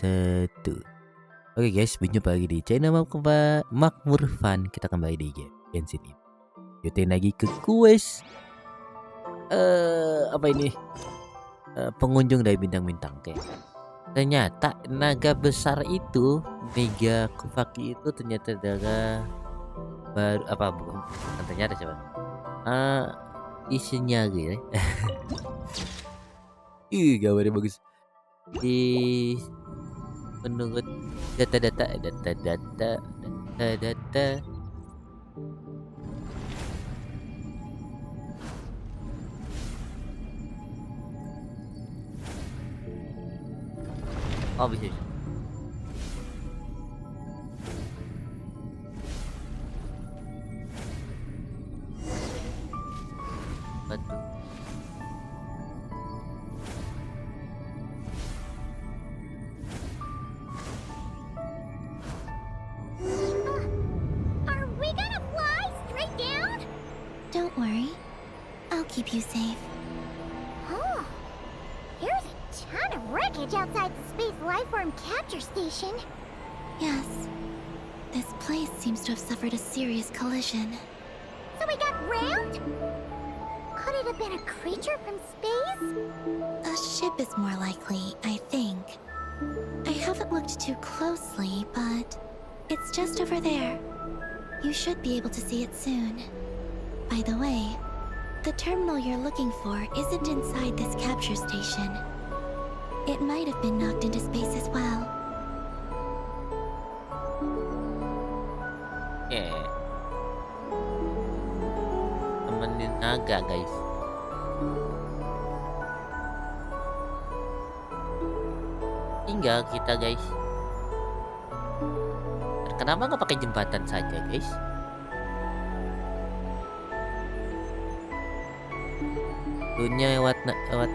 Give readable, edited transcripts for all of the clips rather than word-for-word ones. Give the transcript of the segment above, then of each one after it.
1. Oke guys, berjumpa lagi di channel Makmur Fun. Kita kembali di game Genshin ini. Yutin lagi ke quest apa ini? Pengunjung dari bintang-bintang. Oke. Ternyata naga besar itu, Mega Kufaki itu ternyata adalah baru apa bukan ternyata coba. Isinya gitu ya. Gambarnya bagus. Menurut data oh bisa. Betul. Don't worry, I'll keep you safe. Oh, here's a ton of wreckage outside the space lifeform capture station. Yes, this place seems to have suffered a serious collision. So we got rammed? Could it have been a creature from space? A ship is more likely, I think. I haven't looked too closely, but it's just over there. You should be able to see it soon. By the way, the terminal you're looking for isn't inside this capture station. It might have been knocked into space as well. Yeah. Temenin naga guys. Tinggal kita guys. Kenapa nggak pakai jembatan saja guys? Dunia lewat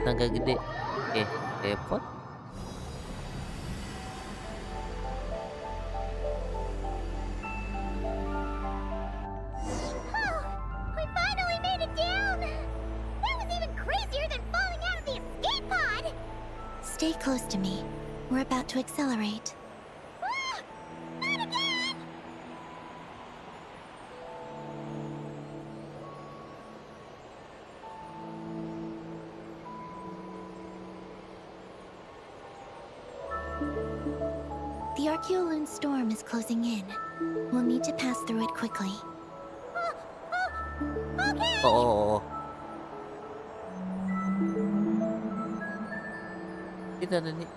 naga gede. Teleport. Oh, we finally made it down! That was even crazier than falling out of the escape pod! Stay close to me. We're about to accelerate. Ah, not again! The Archeoloon storm is closing in. We'll need to pass through it quickly. Okay! Oh. Kita nih.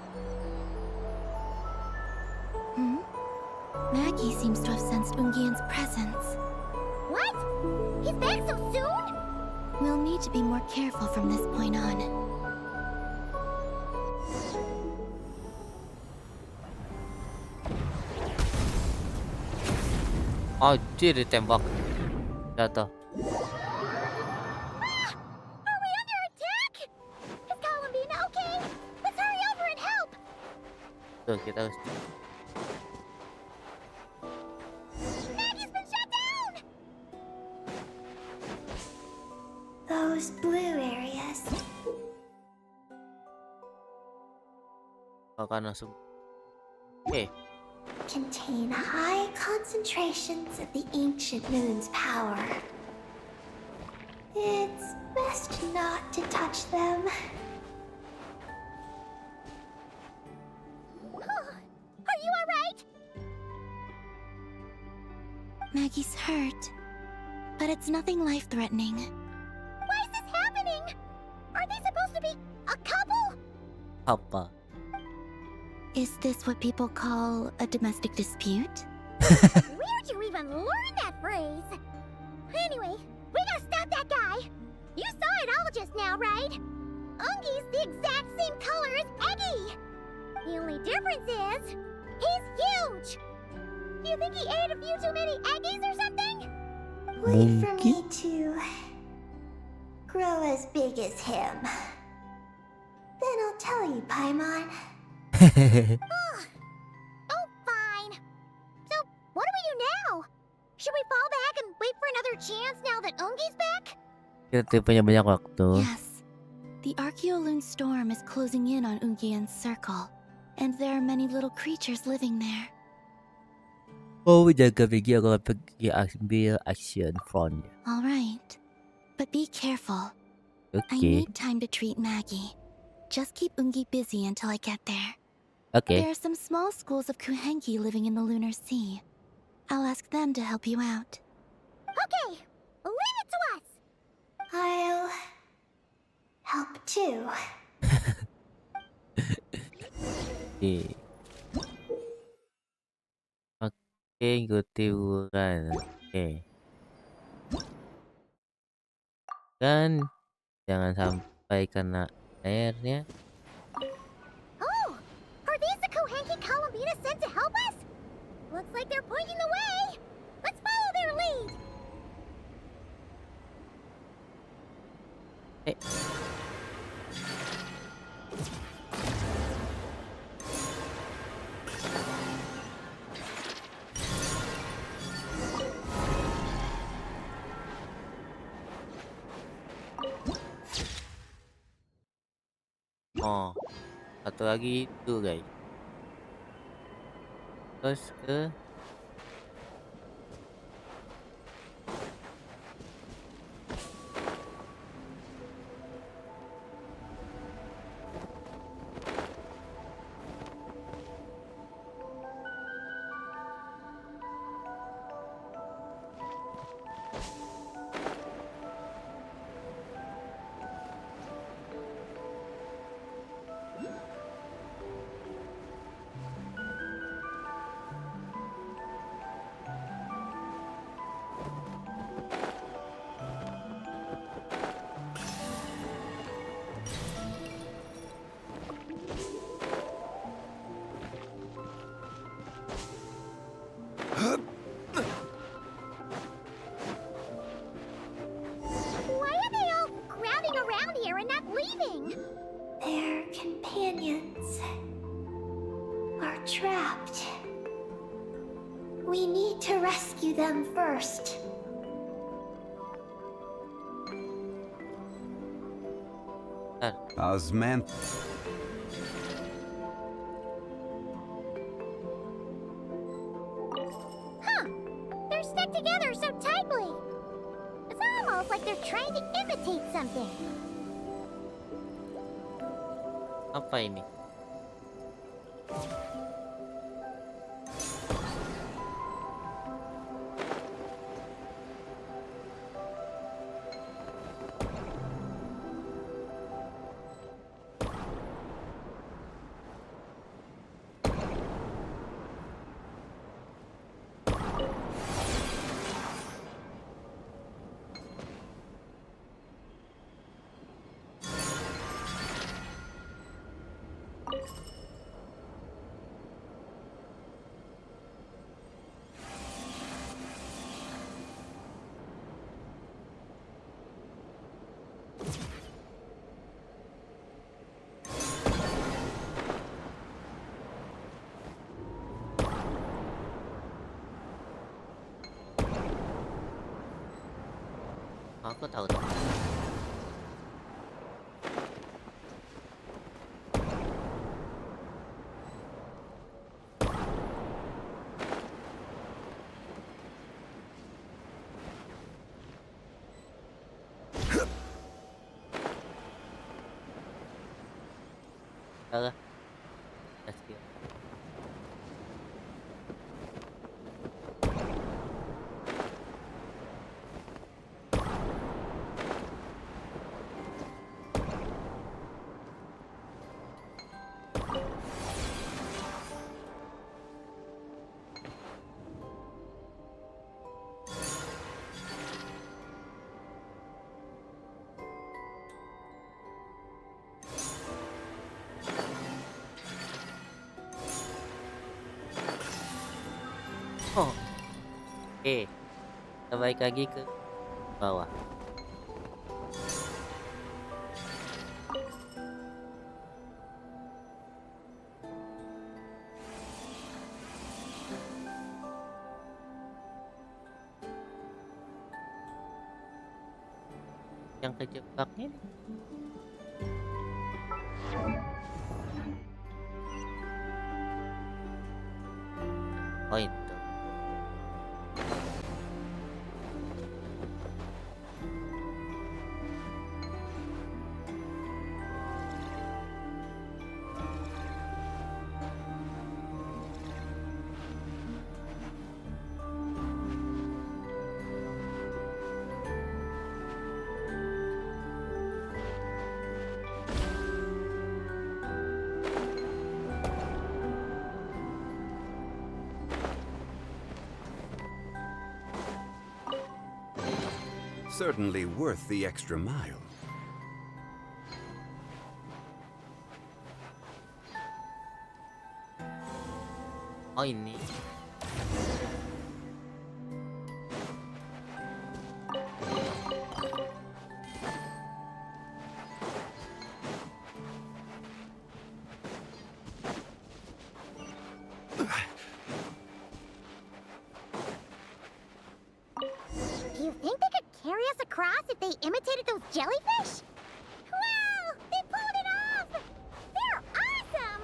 Maggie seems to have sensed Ungian's presence. What? He's back so soon? We'll need to be more careful from this point on. Anjir ditembak. Jatuh. Are we under attack? Is Columbina okay? Let's hurry over and help! Tuh kita harus. Maggie's been shut down! Those blue areas. Akan langsung. Oke. Contain high concentrations of the ancient moon's power. It's best not to touch them. Are you alright? Maggie's hurt, but it's nothing life-threatening. Why is this happening? Are they supposed to be a couple? Apa? Is this what people call a domestic dispute? Where'd you even learn that phrase? Anyway, we gotta stop that guy. You saw it all just now, right? Ungi's the exact same color as Eggy. The only difference is, he's huge. Do you think he ate a few too many Eggies or something? Wait for me to grow as big as him. Then I'll tell you, Paimon. Oh, fine. So, what do we do now? Should we fall back and wait for another chance now that Ungi's back? Kita punya banyak waktu. Yes. The Archeoloon storm is closing in on Ungian's circle. and there are many little creatures living there. Oh, jaga pergi aku akan pergi ambil action front. All right, but be careful. I Oke, need time to treat Maggie. Just keep Ungi busy until I get there. oke. There are some small schools of Kuhenki living in the Lunar Sea. I'll ask them to help you out. Okay, leave it to us. I'll help too. Oke. Oke, ikuti bulan. Oke. Kan jangan sampai kena airnya. Oh, are these the Kohenki Kalamina sent to help us? Looks like they're pointing the way. Let's follow their lead. Eh. Oh, satu lagi itu guys. Terus ke Why are they all crowding around here and not leaving? Their companions are trapped. We need to rescue them first. Osman. Huh, they're stuck together so tightly. It's almost like they're trying to imitate something. apa ini? Aku tahu tuh. Salah. Skill. Oh, oke. Kita balik lagi ke bawah. Yang kejebaknya nih. Certainly worth the extra mile. Oh ini. Do you think they could carry us across if they imitated those jellyfish? Wow! They pulled it off! They're awesome!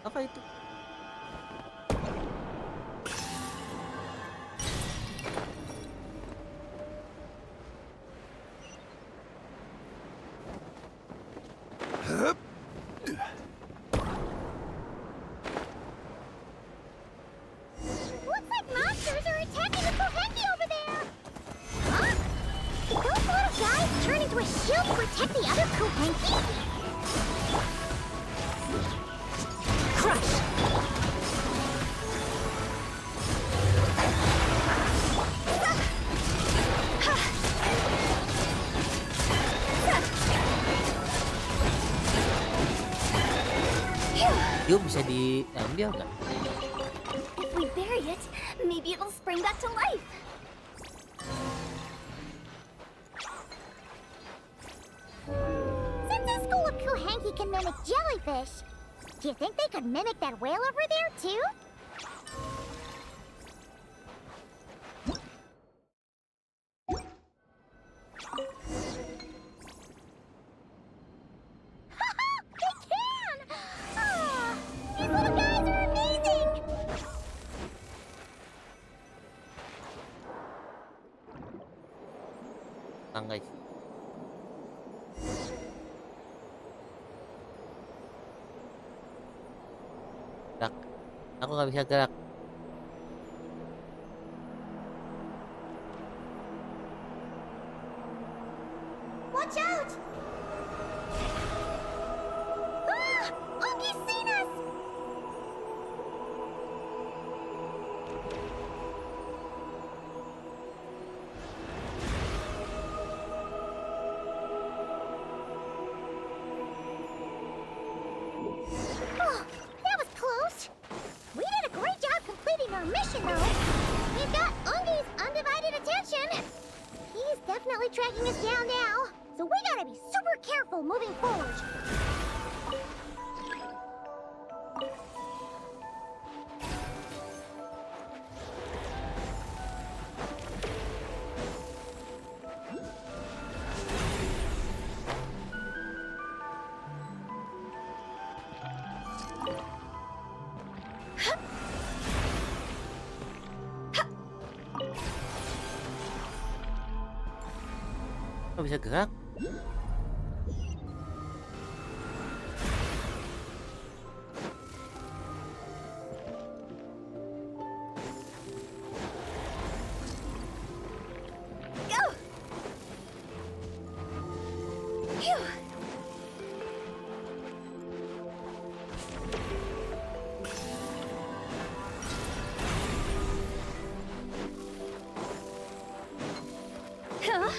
Apa itu? Looks like monsters are attacking the Kohenki over there! Huh? Did those little guys turn into a shield to protect the other Kohenki? Crush! Yo bisa diambil nggak? If we bury it, maybe it'll spring back to life. Since this school of Kohenki can mimic jellyfish, do you think they could mimic that whale over there, too? They can! Ah, these little guys are amazing! Guys. Gerak. Aku nggak bisa gerak. Watch out! Ah! Unky's seen us! Oh, that was close. We did a great job completing our mission, though. We've got Unky's undivided attention. He's definitely tracking us down now, so we gotta be super careful moving forward. Nggak bisa gerak. Go! Phew! Huh?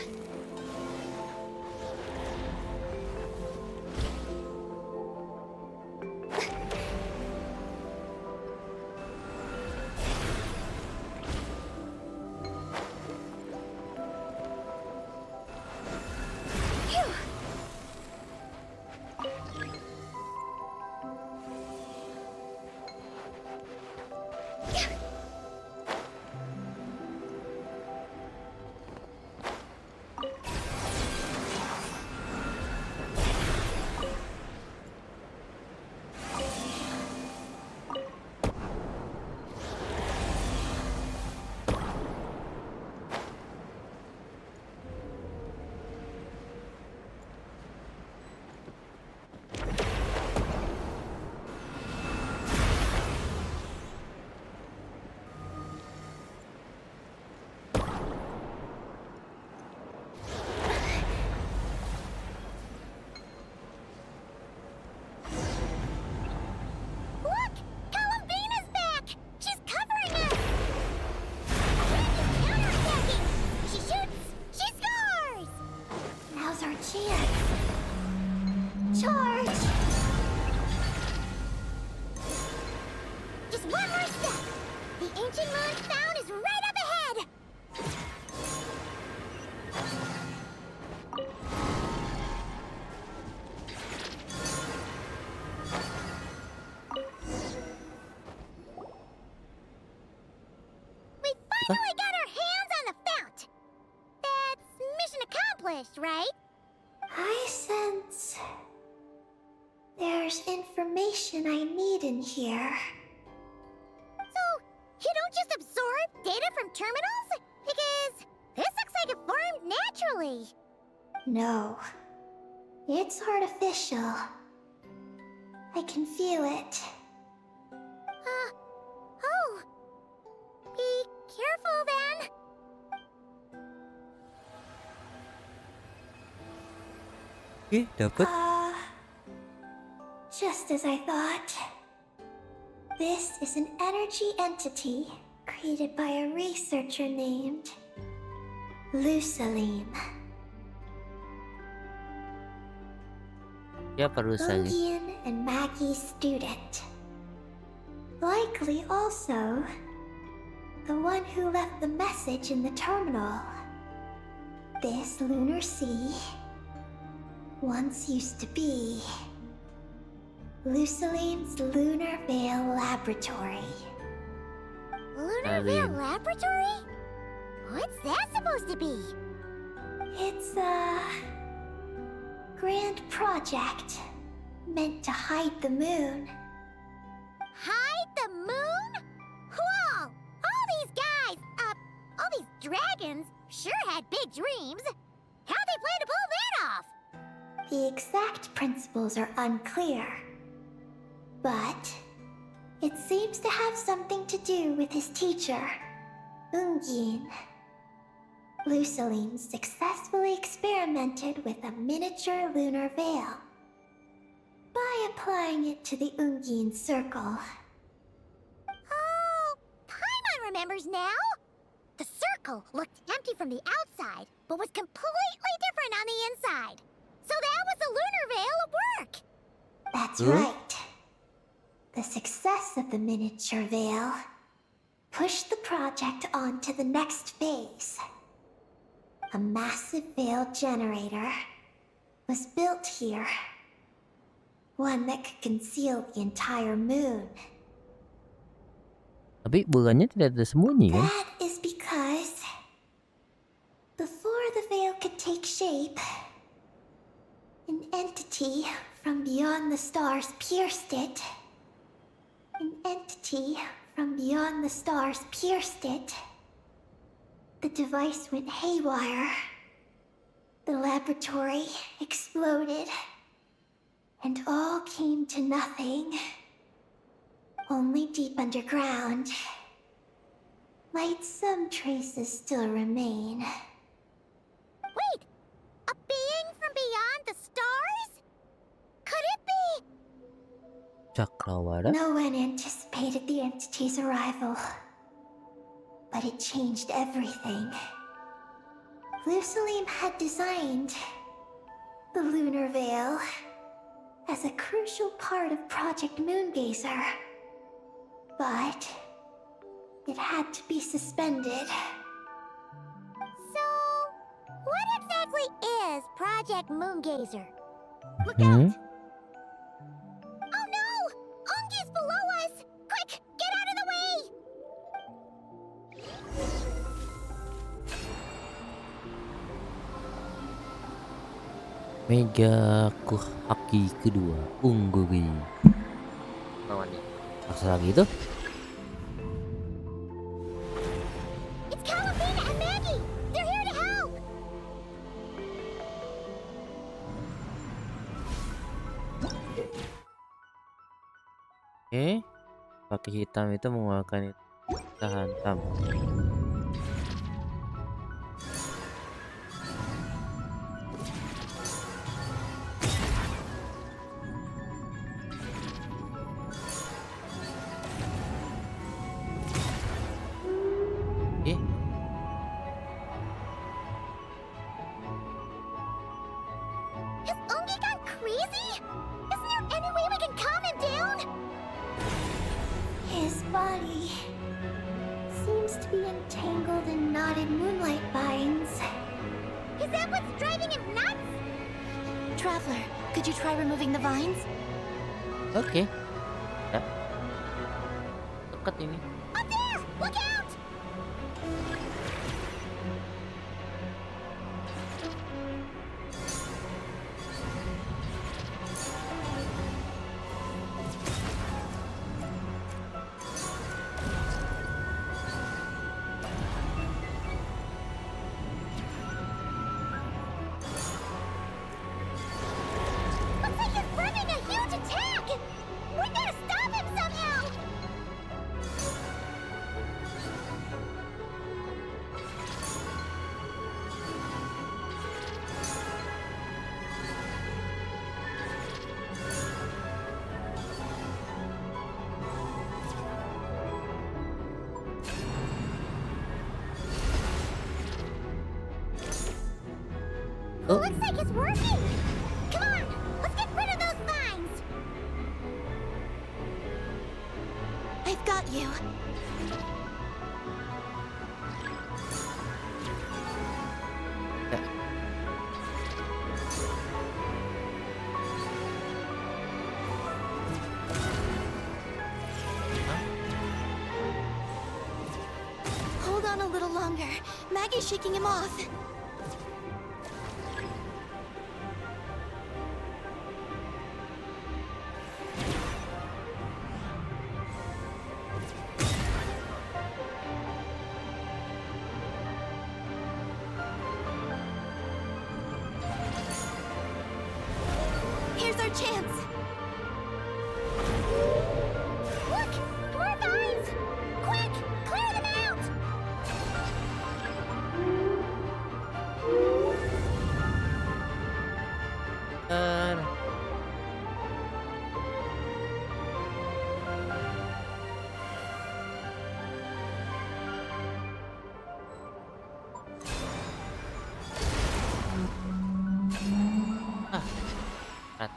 ancient moon found is right up ahead! We finally got our hands on the fount! That's mission accomplished, right? I sense there's information I need in here. So, you don't just absorb data from terminals? Because this looks like it formed naturally. No, it's artificial. I can feel it. Oh. Be careful then. Oke, dapet. Just as I thought. This is an energy entity created by a researcher named Lusaline. Siapa Rusali? Ungian and Maggie's student. Likely also the one who left the message in the terminal. This lunar sea once used to be Lusaline's Lunar Veil Laboratory. Lunar Veil Laboratory? What's that supposed to be? It's a grand project meant to hide the moon. Hide the moon? Whoa! All these guys, all these dragons sure had big dreams. How'd they plan to pull that off? The exact principles are unclear, but it seems to have something to do with his teacher, Ungian. Lusaline successfully experimented with a miniature lunar veil by applying it to the Ungian circle. Oh, Paimon remembers now. The circle looked empty from the outside, but was completely different on the inside. So that was the lunar veil at work. That's right. The success of the miniature veil pushed the project on to the next phase. A massive veil generator was built here. One that could conceal the entire moon. Tapi bulannya tidak ada sembunyi kan? That is because before the veil could take shape, an entity from beyond the stars pierced it. An entity from beyond the stars pierced it. The device went haywire. The laboratory exploded. And all came to nothing. Only deep underground might some traces still remain. Wait, a being from beyond the stars? Could it be? Cakrawala? No one anticipated the entity's arrival, but it changed everything. Lusaline had designed the lunar veil as a crucial part of Project Moongazer, but it had to be suspended. So, what exactly is Project Moongazer? Look out! Oh no! Ungi's below us! Quick, get out of the way! Mega Kuhaki kedua, Ungguri. Lawannya. Masa lagi itu? It's Calabina and Maggie! They're here to help! Oke. Kaki hitam itu mengeluarkan itu. Kita hantam. Oke. Has Ungi gone crazy? Isn't there any way we can calm him down? His body seems to be entangled in knotted moonlight vines. Is that what's driving him nuts? Traveler, could you try removing the vines? Oke. Ya. Deket ini. Up there! Look out! Looks like he's bringing a huge attack! We gotta stop him somehow! Oh, Looks like it's working! Come on, let's get rid of those vines! I've got you. ya. Hold on a little longer. Maggie's shaking him off. Here's our chance. Look! More vines! Quick! Clear them out! Eh, ah, berat.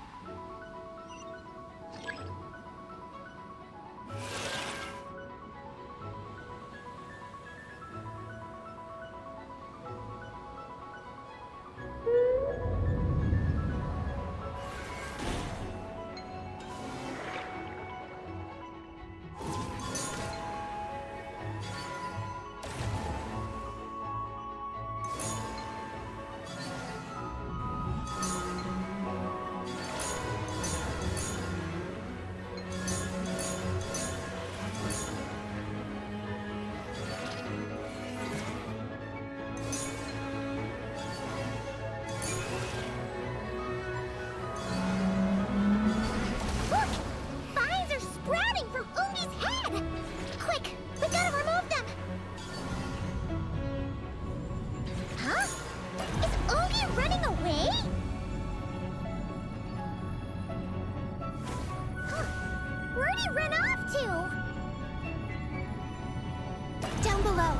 Look! Vines are sprouting from Ungi's head! Quick! We gotta remove them! Huh? Is Ungi running away? Huh. Where'd he run off to? Down below.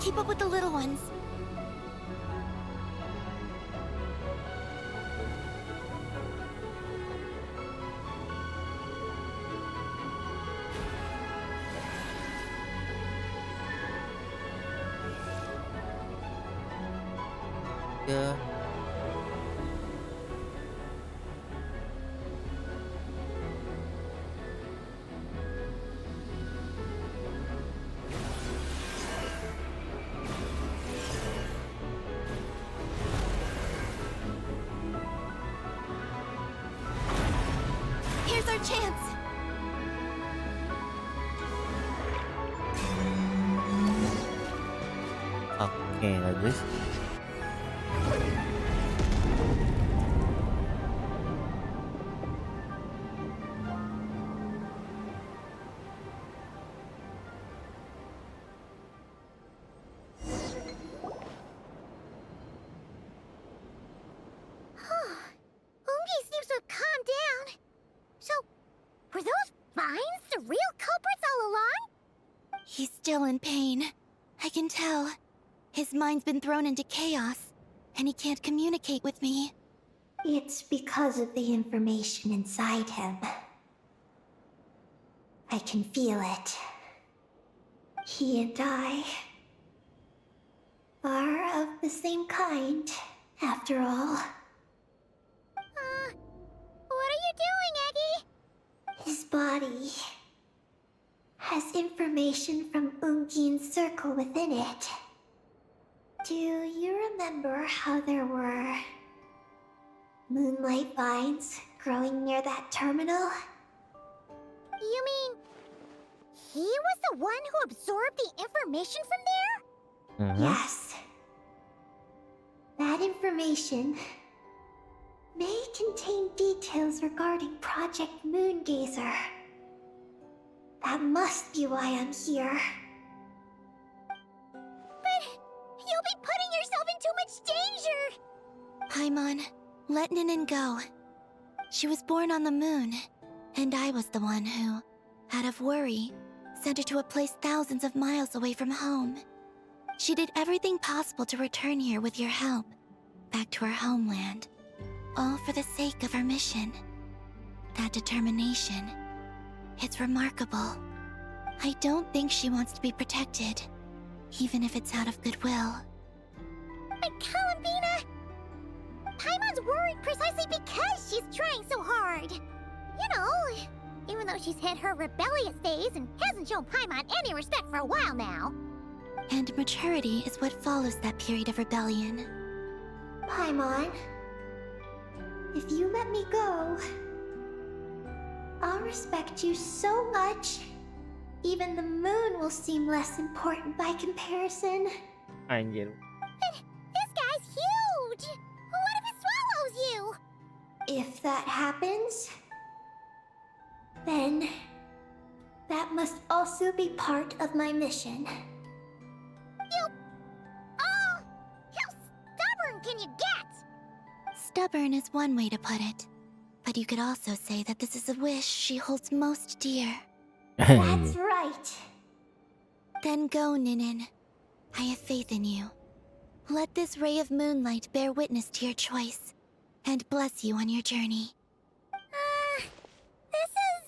Keep up with the little ones. Ya. Here's our chance. Oke, bagus. Ungi seems to have calmed down. So, were those vines the real culprits all along? He's still in pain. I can tell. His mind's been thrown into chaos, and he can't communicate with me. It's because of the information inside him. I can feel it. He and I are of the same kind, after all. What are you doing, Eggy? His body has information from Ungin's circle within it. Do you remember how there were moonlight vines growing near that terminal? You mean he was the one who absorbed the information from there? Yes. That information may contain details regarding Project Moongazer. That must be why I'm here. But you'll be putting yourself in too much danger! Paimon, let Ninin go. She was born on the moon, and I was the one who, out of worry, sent her to a place thousands of miles away from home. She did everything possible to return here with your help, back to her homeland, all for the sake of her mission. That determination, it's remarkable. I don't think she wants to be protected, even if it's out of goodwill. But Columbina, Paimon's worried precisely because she's trying so hard. You know, even though she's hit her rebellious phase and hasn't shown Paimon any respect for a while now. And maturity is what follows that period of rebellion. Paimon, if you let me go, I'll respect you so much, even the moon will seem less important by comparison. Anjir. This guy's huge! What if it swallows you? If that happens, then that must also be part of my mission. How stubborn can you get? Stubborn is one way to put it, but you could also say that this is a wish she holds most dear. That's right. Then go, Ninin. I have faith in you. Let this ray of moonlight bear witness to your choice, and bless you on your journey. This is...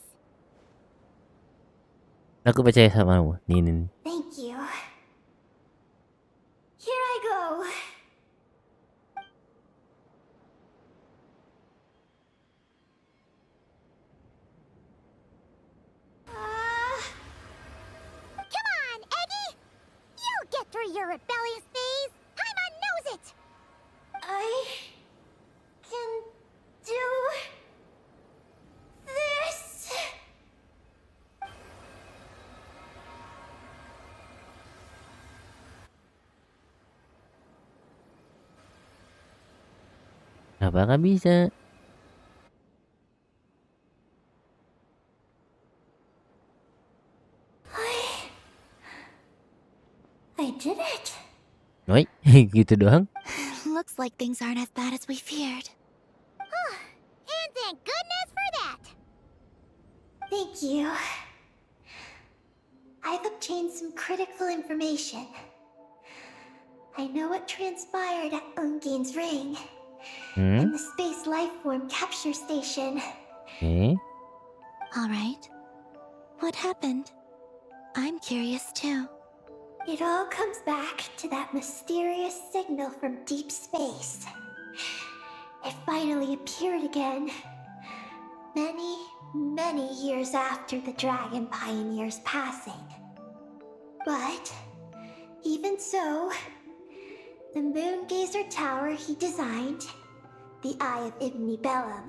Aku percaya samamu, Ninin. Thank you. Here I go. Come on, Eggy! You'll get through your rebellious phase! Paimon knows it! I can do this. Apakah bisa? I did it. Oi, gitu doang? Looks like things aren't as bad as we feared. And thank goodness for that! Thank you. I've obtained some critical information. I know what transpired at Ungin's ring and the space lifeform capture station. Okay. All right. What happened? I'm curious too. It all comes back to that mysterious signal from deep space. It finally appeared again. Many, many years after the Dragon Pioneer's passing. But, even so, the Moongazer Tower he designed, the Eye of Ibni Bellum,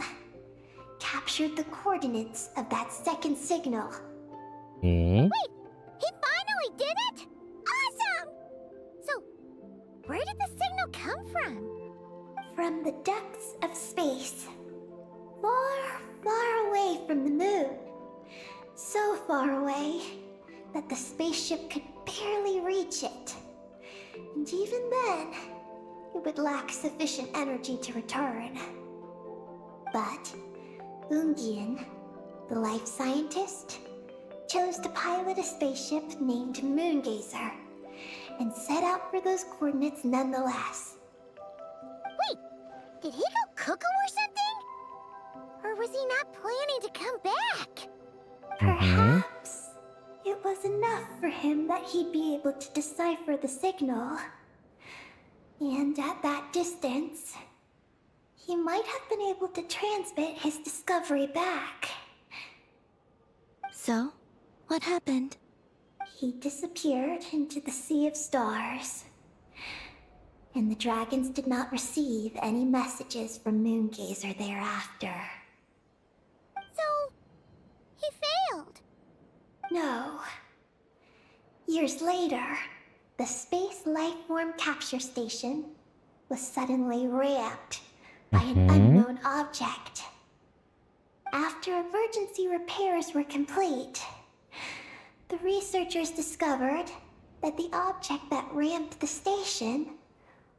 captured the coordinates of that second signal. Okay. Wait! He finally did it? Awesome! So, where did the signal come from? From the depths of space. Far, far away from the moon. So far away that the spaceship could barely reach it. And even then, it would lack sufficient energy to return. But Ungin, the life scientist, chose to pilot a spaceship named Moongazer and set out for those coordinates nonetheless. Wait, did he go cuckoo or something? Or was he not planning to come back? Perhaps was enough for him that he'd be able to decipher the signal. And at that distance, he might have been able to transmit his discovery back. So, what happened? He disappeared into the sea of stars. And the dragons did not receive any messages from Moongazer thereafter. So, he failed. No. Years later, the Space Lifeform Capture Station was suddenly ramped by an unknown object. After emergency repairs were complete, the researchers discovered that the object that ramped the station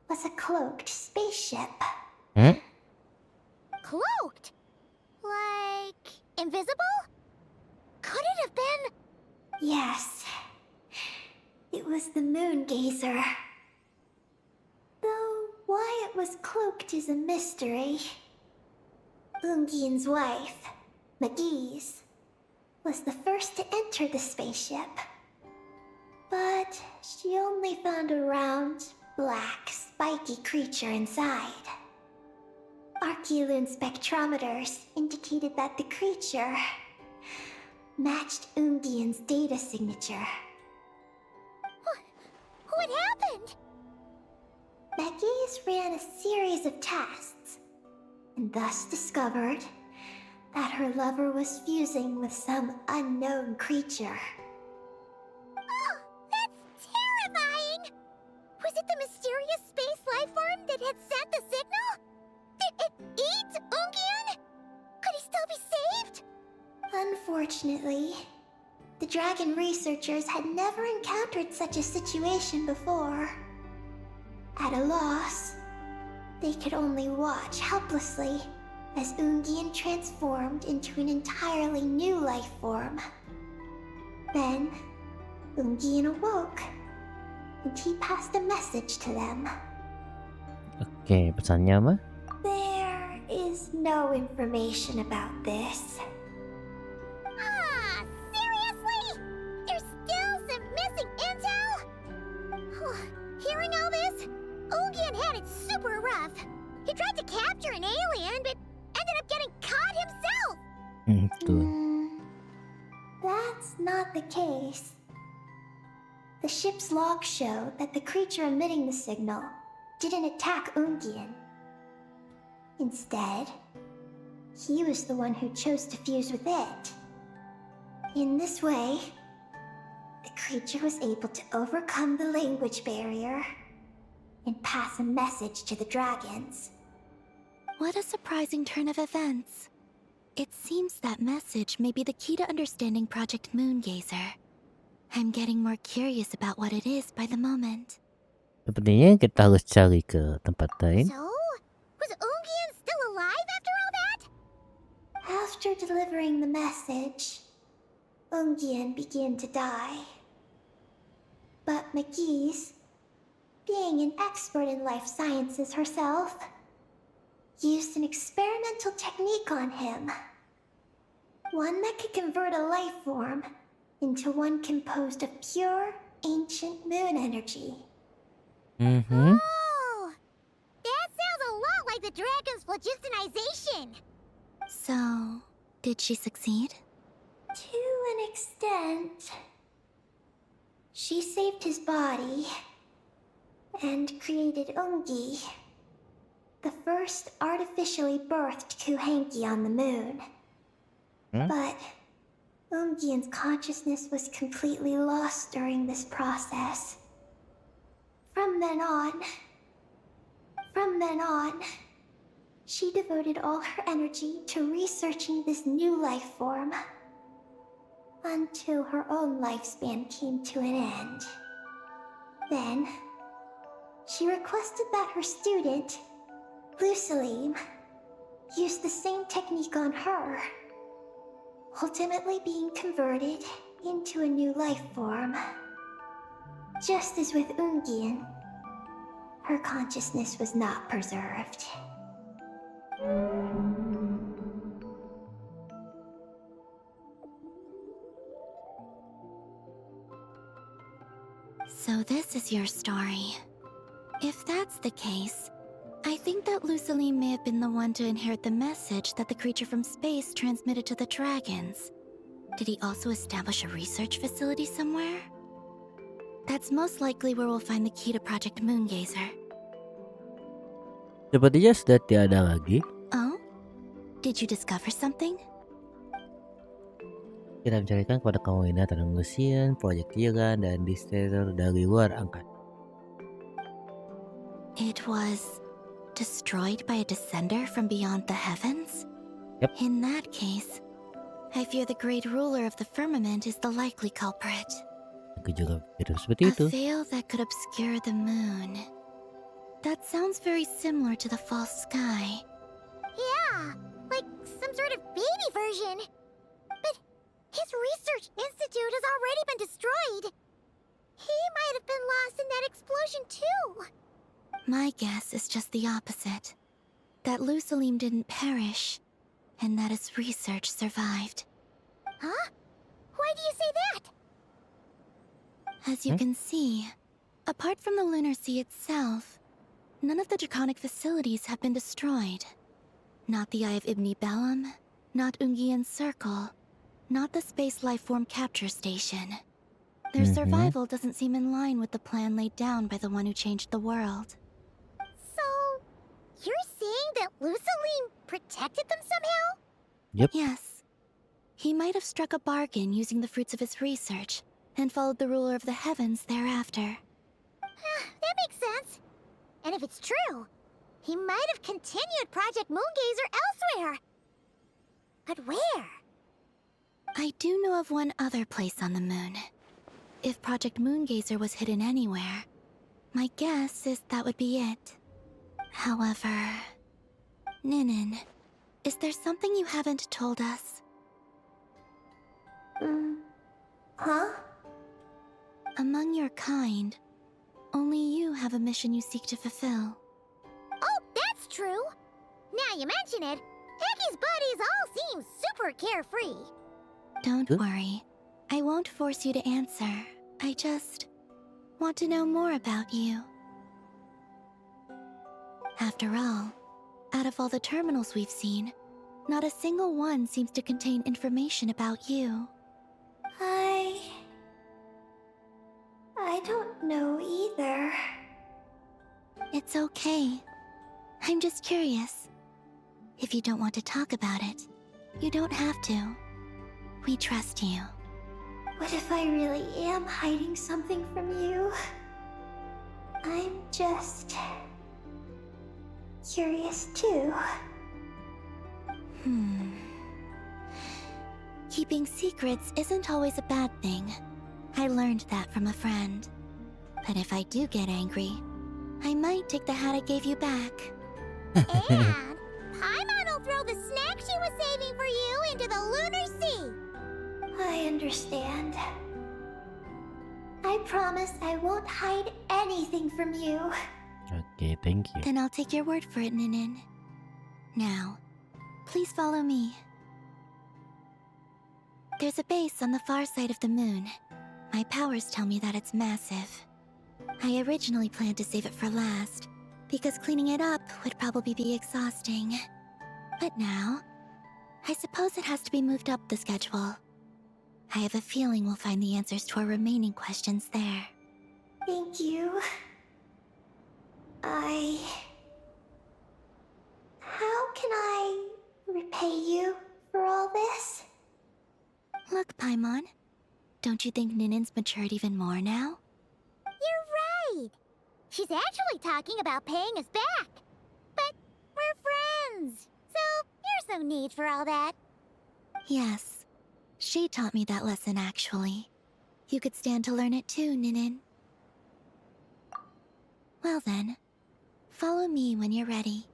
was a cloaked spaceship. Cloaked? Like, invisible? Could it have been? Yes. It was the Moongazer. Though why it was cloaked is a mystery. Ungian's wife, McGee's, was the first to enter the spaceship. But she only found a round, black, spiky creature inside. Archeoloon spectrometers indicated that the creature matched Ungian's data signature. What happened? McGee's ran a series of tests, and thus discovered that her lover was fusing with some unknown creature. Oh, that's terrifying! Was it the mysterious space life form that had sent the signal? Did it eat Ungian? Could he still be saved? Unfortunately, the dragon researchers had never encountered such a situation before. At a loss, they could only watch helplessly as Ungian transformed into an entirely new life form. Then, Ungian awoke, and he passed a message to them. Oke, pesannya apa? There is no information about this. Ah, seriously? There's still some missing intel? Hearing all this, Ungian had it super rough. He tried to capture an alien, but ended up getting caught himself. Tuh. That's not the case. The ship's logs show that the creature emitting the signal didn't attack Ungian. Instead, he was the one who chose to fuse with it. In this way, the creature was able to overcome the language barrier and pass a message to the dragons. What a surprising turn of events. It seems that message may be the key to understanding Project Moongazer. I'm getting more curious about what it is by the moment. Sepertinya kita harus cari ke tempat lain. So, was Ungian still alive after all that? After delivering the message, Ungian began to die. But McGee's, being an expert in life sciences herself, used an experimental technique on him. One that could convert a life form into one composed of pure, ancient moon energy. Oh, that sounds a lot like the dragon's phlogistonization. So, did she succeed? To an extent. She saved his body and created Ungi, the first artificially birthed Kuhanki on the moon. But Ungian's consciousness was completely lost during this process. From then on, she devoted all her energy to researching this new life form, until her own lifespan came to an end. Then, she requested that her student, Lusalim, use the same technique on her, ultimately being converted into a new life form. Just as with Ungian, her consciousness was not preserved. So this is your story. If that's the case, I think that Luceline may have been the one to inherit the message that the creature from space transmitted to the dragons. Did he also establish a research facility somewhere? That's most likely where we'll find the key to Project Moongazer. Sepertinya sudah tiada lagi. Oh? Did you discover something? Kita mencarikan kepada kamu ini tentang mesin, projektilan, dan destroyer dari luar angkasa. It was destroyed by a descender from beyond the heavens? Yep. In that case, I fear the great ruler of the firmament is the likely culprit. Aku juga pikir seperti itu. A veil that could obscure the moon. That sounds very similar to the false sky. Yeah, like some sort of baby version. But his research institute has already been destroyed. He might have been lost in that explosion too. My guess is just the opposite. That Luceline didn't perish, and that his research survived. Huh? Why do you say that? As you can see, apart from the lunar sea itself, none of the draconic facilities have been destroyed. Not the Eye of Ibni Bellum, not Ungian's Circle, not the Space Lifeform Capture Station. Their survival doesn't seem in line with the plan laid down by the one who changed the world. So, you're saying that Luceline protected them somehow? Yep. Yes. He might have struck a bargain using the fruits of his research, and followed the ruler of the heavens thereafter. That makes sense. And if it's true, he might have continued Project Moongazer elsewhere. But where? I do know of one other place on the moon. If Project Moongazer was hidden anywhere, my guess is that would be it. However, Ninin, is there something you haven't told us? Huh? Among your kind, only you have a mission you seek to fulfill. Oh, that's true. Now you mention it, Hecky's buddies all seem super carefree. Don't Huh? worry. I won't force you to answer. I just want to know more about you. After all, out of all the terminals we've seen, not a single one seems to contain information about you. I don't know either. It's okay. I'm just curious. If you don't want to talk about it, you don't have to. We trust you. What if I really am hiding something from you? I'm just curious too. Keeping secrets isn't always a bad thing. I learned that from a friend. But if I do get angry, I might take the hat I gave you back. And Paimon will throw the snack she was saving for you into the lunar sea. I understand. I promise I won't hide anything from you. Okay, thank you. Then I'll take your word for it, Ninin. Now, please follow me. There's a base on the far side of the moon. My powers tell me that it's massive. I originally planned to save it for last, because cleaning it up would probably be exhausting. But now, I suppose it has to be moved up the schedule. I have a feeling we'll find the answers to our remaining questions there. Thank you. How can I repay you for all this? Look, Paimon, don't you think Ninin's matured even more now? You're right. She's actually talking about paying us back. But we're friends, so there's no need for all that. Yes, she taught me that lesson actually. You could stand to learn it too, Ninin. Well then, follow me when you're ready.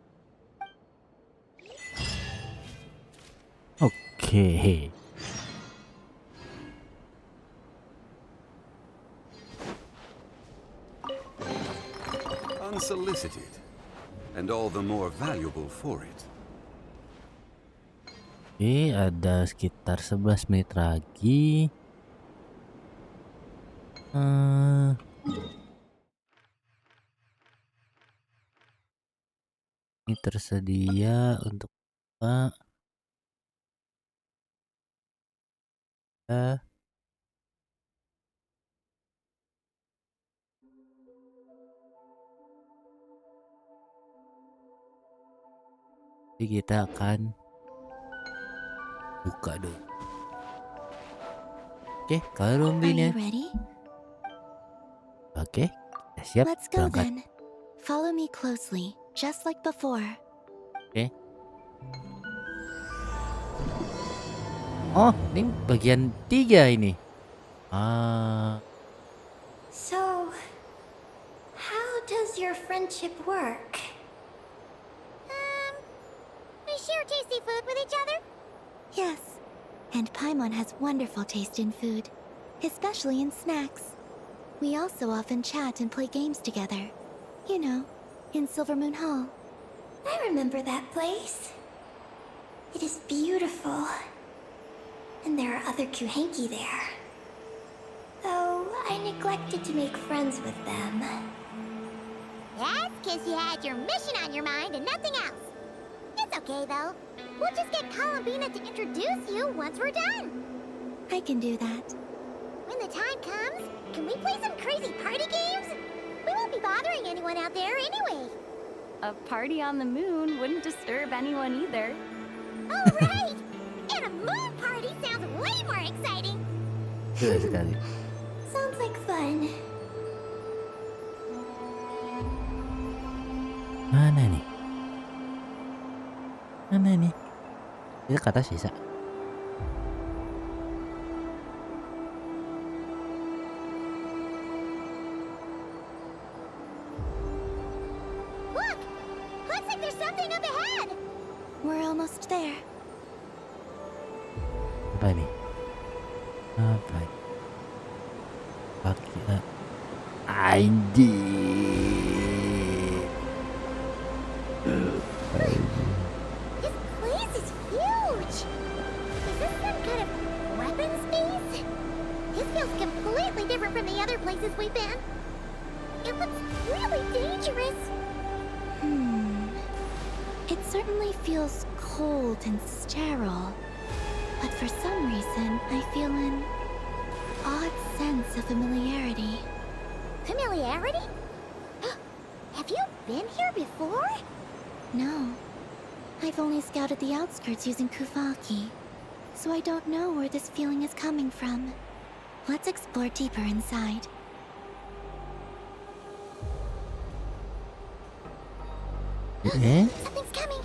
Okay. Unsolicited, and all the more valuable for it. Oke, ada sekitar 11 menit lagi. Ini tersedia untuk Pak. Jadi kita akan buka dulu. Oke, kalau Are you Rumbinya. ready? Oke, kita siap Let's go berangkat. then. Follow me closely, just like before. Oke. Oh, ini bagian 3 ini. So, how does your friendship work? We share tasty food with each other. Yes, and Paimon has wonderful taste in food, especially in snacks. We also often chat and play games together. You know, in Silvermoon Hall. I remember that place. It is beautiful. And there are other Kuhenki there. Though I neglected to make friends with them. That's because you had your mission on your mind and nothing else. It's okay, though. We'll just get Columbina to introduce you once we're done. I can do that. When the time comes, can we play some crazy party games? We won't be bothering anyone out there anyway. A party on the moon wouldn't disturb anyone either. Oh, right! And a moon party sounds way more exciting. Betul sekali. Sounds like fun. Mana nih? Mana nih? Itu ke atas bisa. Look! Looks like there's something up ahead! We're almost there. Apa nih? Apa? Pakai anjing. This place is huge! Is this some kind of weapons base? This feels completely different from the other places we've been. It looks really dangerous. It certainly feels cold and sterile. But for some reason, I feel an odd sense of familiarity. Familiarity? Have you been here before? No. I've only scouted the outskirts using Kuvaki, so I don't know where this feeling is coming from. Let's explore deeper inside. Something's coming.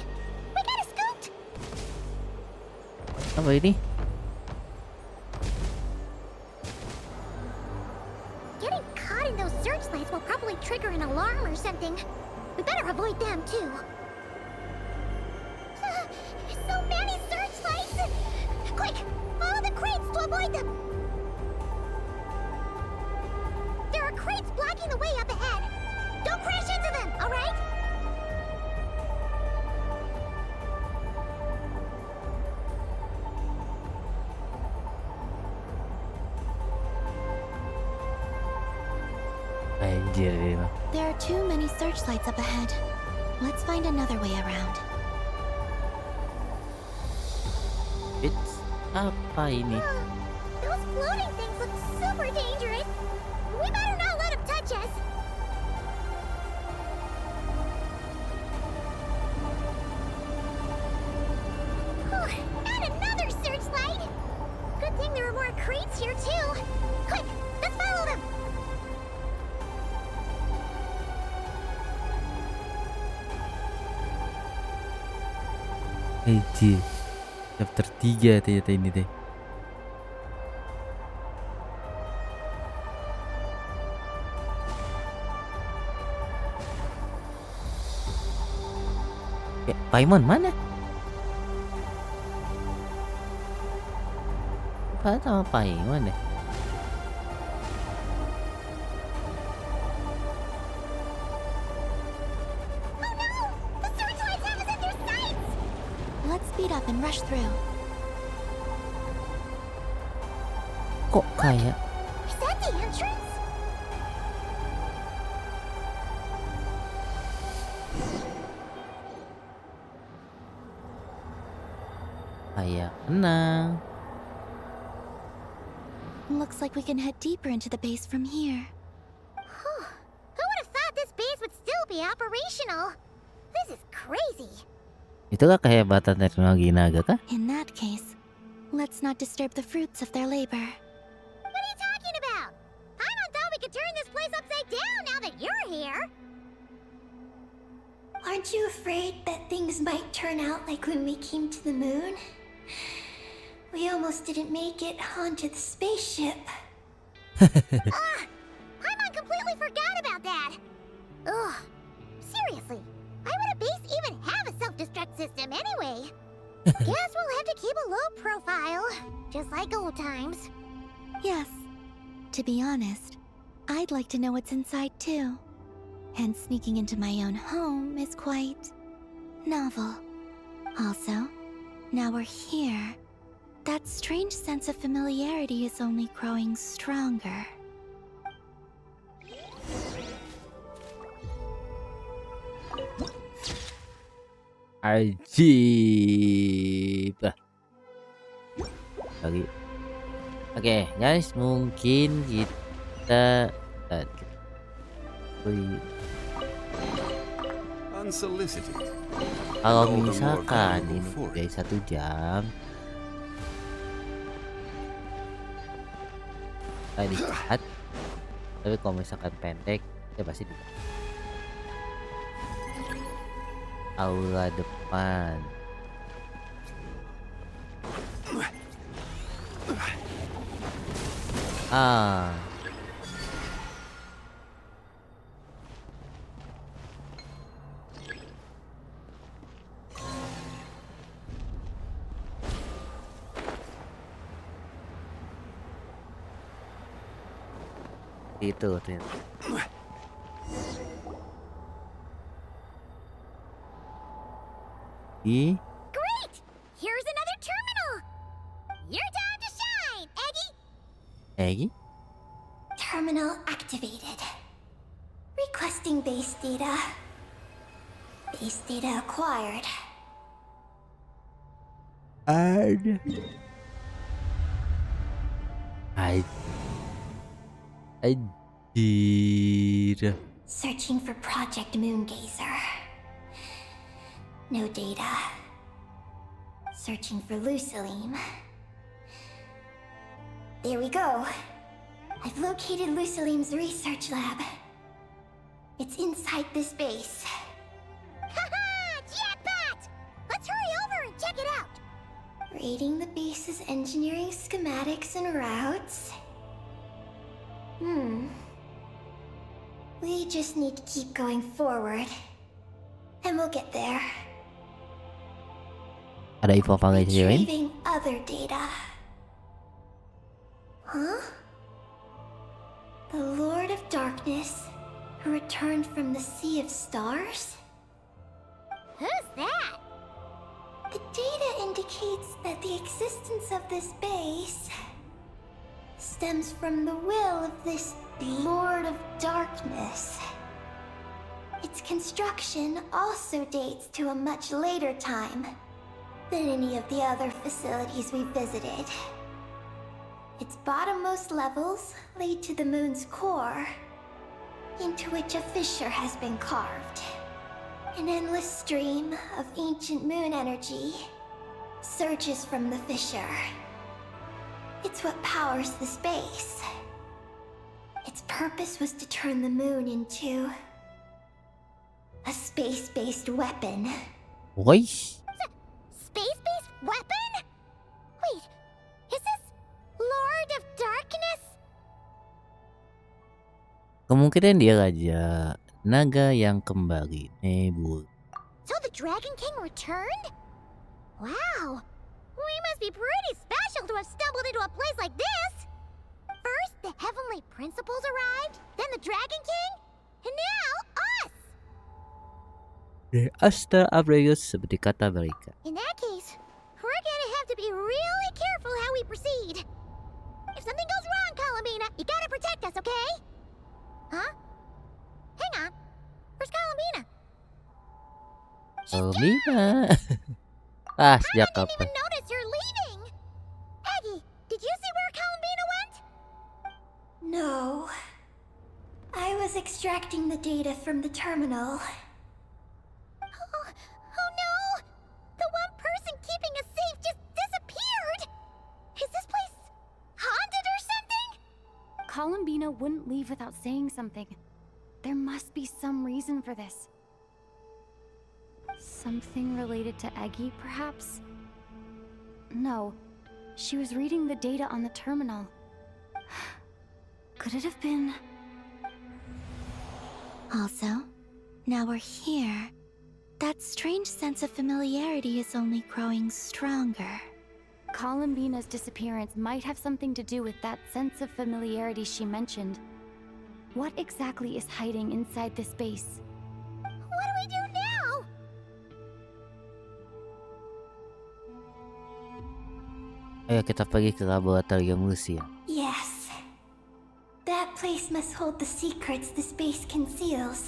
We gotta scoot. Apa ini? Getting caught in those searchlights will probably trigger an alarm or something. We better avoid them too. So many searchlights! Quick, follow the crates to avoid them. There are crates blocking the way up ahead. Don't crash into them, all right? Anjir ini mah. There are too many searchlights up ahead. Let's find another way around. It's apa ini? Those floating things look super dangerous. We better not let them touch us. And another searchlight. Good thing there are more crates here too. Quick, let's follow them. Anjir. Chapter 3 ternyata ini deh. Paimon mana? Apa sama Paimon deh? Oh no! The searchlights have us in their sights! Let's speed up and rush through. Kok kayak Is that the entrance? Kayak tenang. Looks like we can head deeper into the base from here. Who would have thought this base would still be operational? This is crazy. Itulah kehebatan teknologi naga kah? In that case, let's not disturb the fruits of their labor. What are you talking about? Paimon thought we could turn this place upside down now that you're here. Aren't you afraid that things might turn out like when we came to the moon? We almost didn't make it onto the spaceship. Paimon completely forgot about that. Ugh. Seriously, why would a base even have a self-destruct system anyway? Guess we'll have to keep a low profile, just like old times. Yes. To be honest, I'd like to know what's inside too. And sneaking into my own home is quite novel. Also, now we're here. That strange sense of familiarity is only growing stronger. Ajib. Lagi. Oke, guys, mungkin kita Unsolicited. kalau All the more misalkan valuable ini for dari it. 1 jam saya dikat, tapi kalau misalkan pendek ya pasti di aula depan. Itu ternyata. Great! Here's another terminal! Your time to shine, Eggy! Egi? Terminal activated. Requesting base data. Base data acquired. Ada. Anjir. Searching for Project Moongazer. No data. Searching for Lucilim. There we go. I've located Lucilim's research lab. It's inside this base. Haha! Jackpot! Let's hurry over and check it out! Rating the base's engineering schematics and routes. We just need to keep going forward. And we'll get there. Ada info apa guys lain? Retrieving other data. Huh? The Lord of Darkness, who returned from the Sea of Stars? Who's that? The data indicates that the existence of this base stems from the will of this Lord of Darkness. Its construction also dates to a much later time than any of the other facilities we visited. Its bottommost levels lead to the moon's core, into which a fissure has been carved. An endless stream of ancient moon energy surges from the fissure. It's what powers the space. Its purpose was to turn the moon into a space-based weapon. Wais. Space-based weapon? Wait, is this Lord of Darkness? Kemungkinan dia raja naga yang kembali. Nebul. So the Dragon King returned? Wow, we must be pretty special to have stumbled into a place like this. First, the Heavenly Principles arrived, then the Dragon King, and now us! The Astra Abreus seperti kata mereka. In that case, we're gonna have to be really careful how we proceed. If something goes wrong, Colomina, you gotta protect us, okay? Huh? Hang on. Where's Colomina? Mina. Ah, sejak Didn't kapan? even notice her extracting the data from the terminal. Oh no! The one person keeping us safe just disappeared! Is this place haunted or something? Columbina wouldn't leave without saying something. There must be some reason for this. Something related to Eggy, perhaps? No. She was reading the data on the terminal. Could it have been... Also, now we're here. That strange sense of familiarity is only growing stronger. Columbina's disappearance might have something to do with that sense of familiarity she mentioned. What exactly is hiding inside this base? What do we do now? Ayo kita pergi ke laboratorium museum. Yes. That place must hold the secrets this base conceals.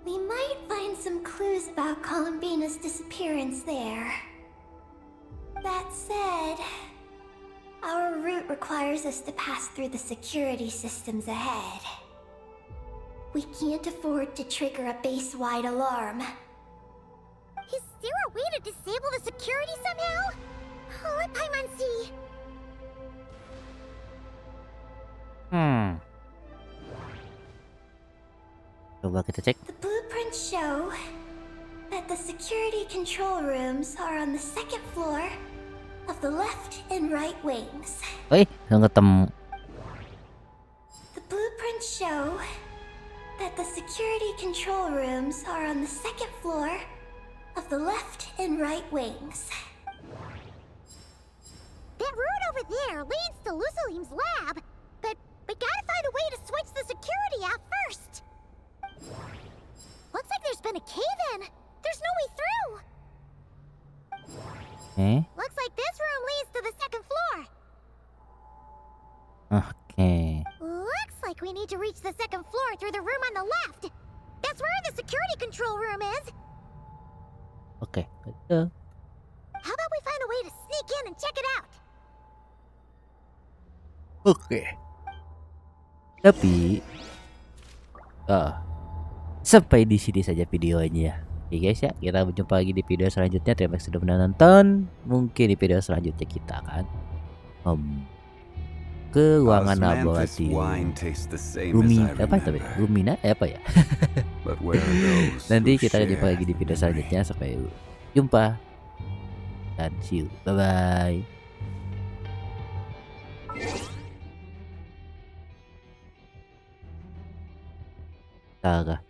We might find some clues about Columbina's disappearance there. That said, our route requires us to pass through the security systems ahead. We can't afford to trigger a base-wide alarm. Is there a way to disable the security somehow? Let Paimon see. Coba kita cek. The blueprints show that the security control rooms are on the second floor of the left and right wings. Nggak ketemu. The blueprints show that the security control rooms are on the second floor of the left and right wings. That route over there leads to Lucilim's lab, but we gotta find a way to switch the security out first. Looks like there's been a cave-in. There's no way through. Looks like this room leads to the second floor. Oke. Looks like we need to reach the second floor through the room on the left. That's where the security control room is. Oke. How about we find a way to sneak in and check it out? Oke. Tapi sampai di sini saja videonya. Oke guys ya, kita berjumpa lagi di video selanjutnya. Terima kasih sudah menonton. Mungkin di video selanjutnya kita akan ke ruangan laboratorium. Rumina apa ya? Nanti kita jumpa lagi di video selanjutnya. Sampai jumpa dan see you. Bye bye.